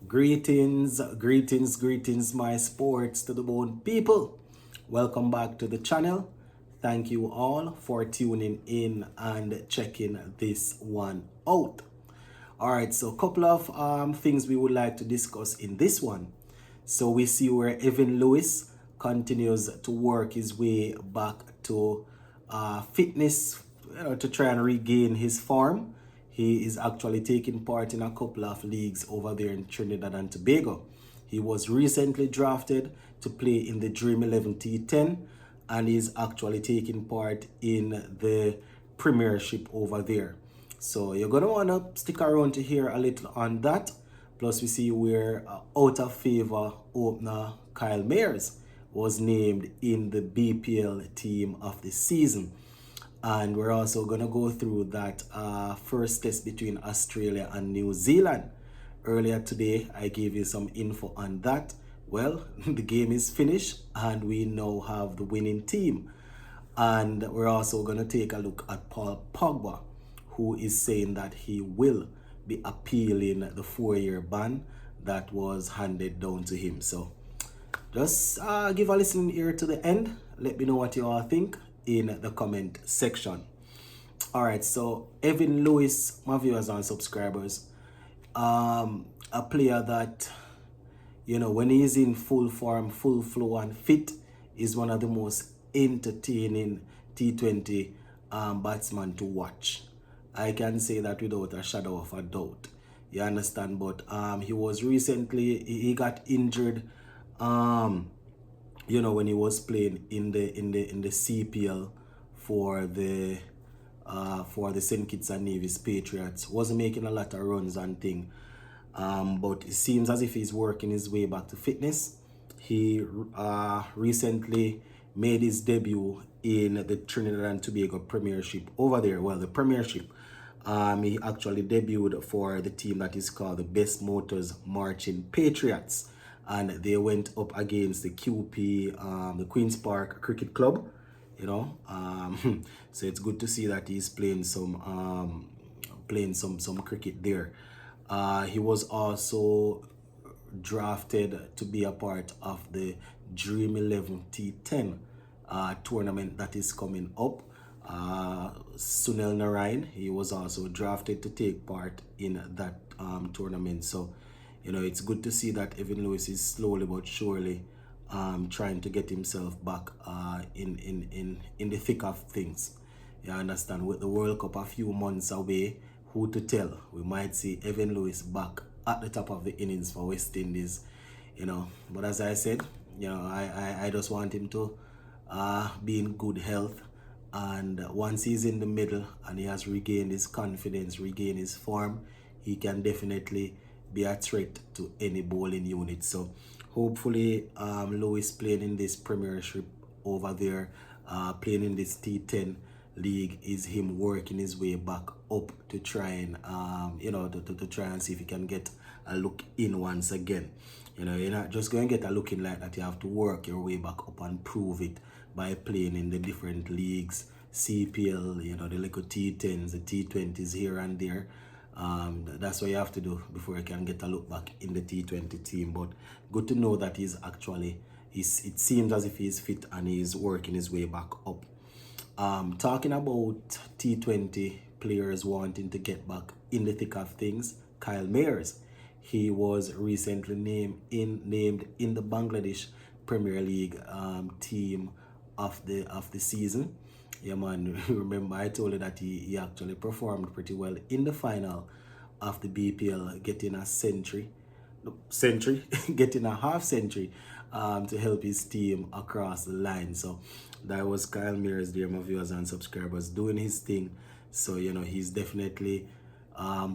Greetings, my sports to the bone people. Welcome back to the channel. Thank you all for tuning in and checking this one out. All right, so a couple of things we would like to discuss in this one. So we see where Evin Lewis continues to work his way back to fitness, to try and regain his form. He is actually taking part in a couple of leagues over there in Trinidad and Tobago. He was recently drafted to play in the Dream 11 T10 and is actually taking part in the Premiership over there. So you're going to want to stick around to hear a little on that. Plus we see where out of favor opener Kyle Mayers was named in the BPL team of the season. And we're also going to go through that first test between Australia and New Zealand. Earlier today, I gave you some info on that. Well, the game is finished and we now have the winning team. And we're also going to take a look at Paul Pogba, who is saying that he will be appealing the 4-year ban that was handed down to him. So just give a listening ear to the end. Let me know what you all think in the comment section. All right, so Evin Lewis, my viewers and subscribers, a player that, when he's in full form, full flow and fit, is one of the most entertaining T20 batsmen to watch. I can say that without a shadow of a doubt. You understand? But he was recently, he got injured when he was playing in the CPL for the St. Kitts and Nevis Patriots. Wasn't making a lot of runs and thing. But it seems as if he's working his way back to fitness. He recently made his debut in the Trinidad and Tobago Premiership over there. Well, the Premiership. He actually debuted for the team that is called the Best Motors Marching Patriots. And they went up against the QP, the Queen's Park Cricket Club, so it's good to see that he's playing some cricket there. He was also drafted to be a part of the Dream 11 T10 tournament that is coming up. Sunil Narayan, he was also drafted to take part in that tournament. So it's good to see that Evin Lewis is slowly but surely trying to get himself back in the thick of things. You understand? With the World Cup a few months away, who to tell? We might see Evin Lewis back at the top of the innings for West Indies. But as I said, I just want him to be in good health. And once he's in the middle and he has regained his confidence, regained his form, he can definitely be a threat to any bowling unit. So hopefully Lewis playing in this Premiership over there, playing in this T10 league, is him working his way back up to try and to try and see if he can get a look in once again. You're not just going to get a look in like that. You have to work your way back up and prove it by playing in the different leagues, CPL, the little T10s, the T20s here and there. That's what you have to do before you can get a look back in the T20 team. But good to know that he's actually, it seems as if he's fit and he's working his way back up. Talking about T20 players wanting to get back in the thick of things, Kyle Mayers, he was recently named in the Bangladesh Premier League team of the season. Yeah, man, remember I told you that he actually performed pretty well in the final of the BPL, getting a getting a half century to help his team across the line. So that was Kyle Mayers there, my viewers and subscribers, doing his thing. So he's definitely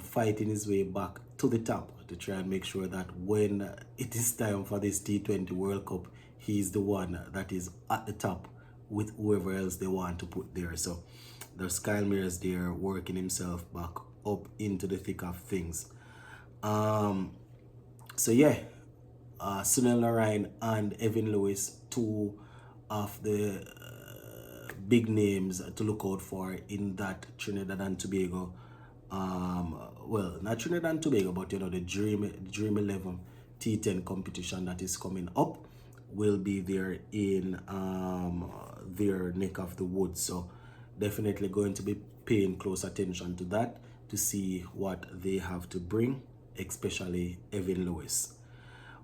fighting his way back to the top to try and make sure that when it is time for this T20 World Cup, he's the one that is at the top with whoever else they want to put there. So there's Kyle Mayers there working himself back up into the thick of things. So yeah, Sunil Narayan and Evin Lewis, two of the big names to look out for in that Trinidad and Tobago well, not Trinidad and Tobago, but you know, the Dream 11 T10 competition that is coming up will be there in their neck of the woods. So definitely going to be paying close attention to that to see what they have to bring, especially Evin Lewis.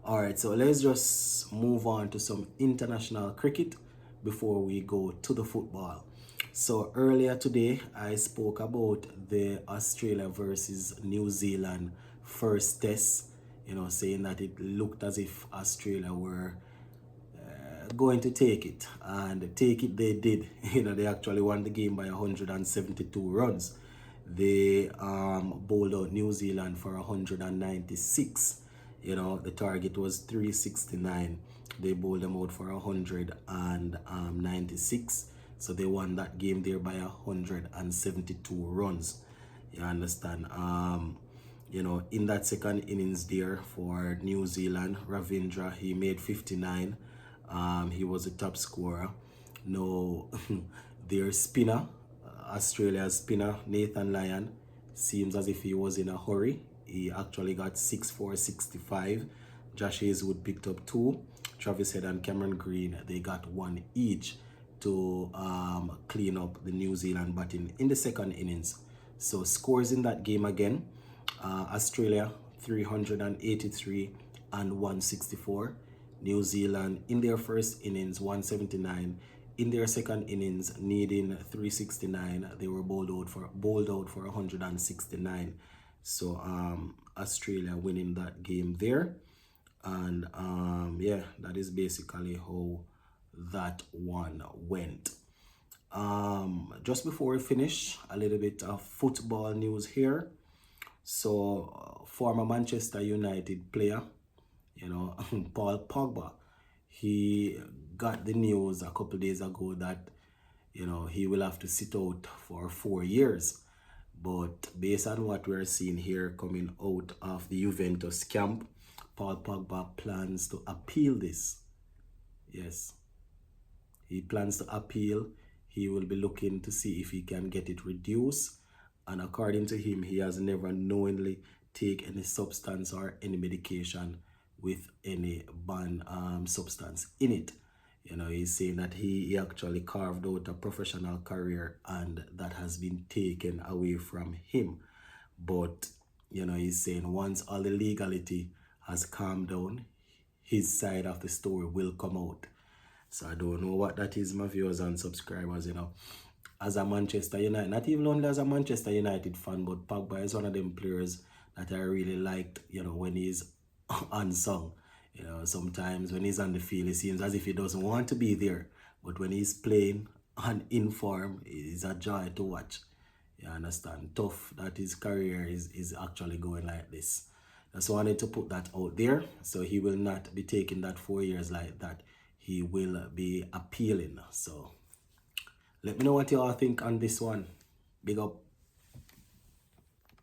All right, so let's just move on to some international cricket before we go to the football. So earlier today, I spoke about the Australia versus New Zealand first test, you know, saying that it looked as if Australia were going to take it, and take it they did. You know, they actually won the game by 172 runs. They bowled out New Zealand for 196. You know, the target was 369. They bowled them out for 196. So they won that game there by 172 runs. You understand? You know, in that second innings there for New Zealand, Ravindra, he made 59. He was a top scorer. No, their spinner, Australia's spinner, Nathan Lyon, seems as if he was in a hurry. He actually got 6 for 65. Josh Hazelwood picked up 2. Travis Head and Cameron Green, they got 1 each to clean up the New Zealand batting in the second innings. So scores in that game again, Australia 383 and 164. New Zealand in their first innings 179. In their second innings, needing 369, they were bowled out for 169. So Australia winning that game there. And yeah, that is basically how that one went. Just before we finish, a little bit of football news here. So former Manchester United player, you know, Paul Pogba, he got the news a couple days ago that, you know, he will have to sit out for 4 years. But based on what we're seeing here coming out of the Juventus camp, Paul Pogba plans to appeal this. Yes, he plans to appeal. He will be looking to see if he can get it reduced. And according to him, he has never knowingly taken any substance or any medication with any banned substance in it. You know, he's saying that he actually carved out a professional career and that has been taken away from him. But, you know, he's saying once all the legality has calmed down, his side of the story will come out. So I don't know what that is, my viewers and subscribers, you know. As a Manchester United, not even only as a Manchester United fan, but Pogba is one of them players that I really liked, you know, when he's unsung. You know, sometimes when he's on the field, it seems as if he doesn't want to be there. But when he's playing and in form, it's a joy to watch. You understand? Tough that his career is actually going like this. Just wanted to put that out there. So he will not be taking that 4 years like that. He will be appealing. So let me know what you all think on this one. Big up.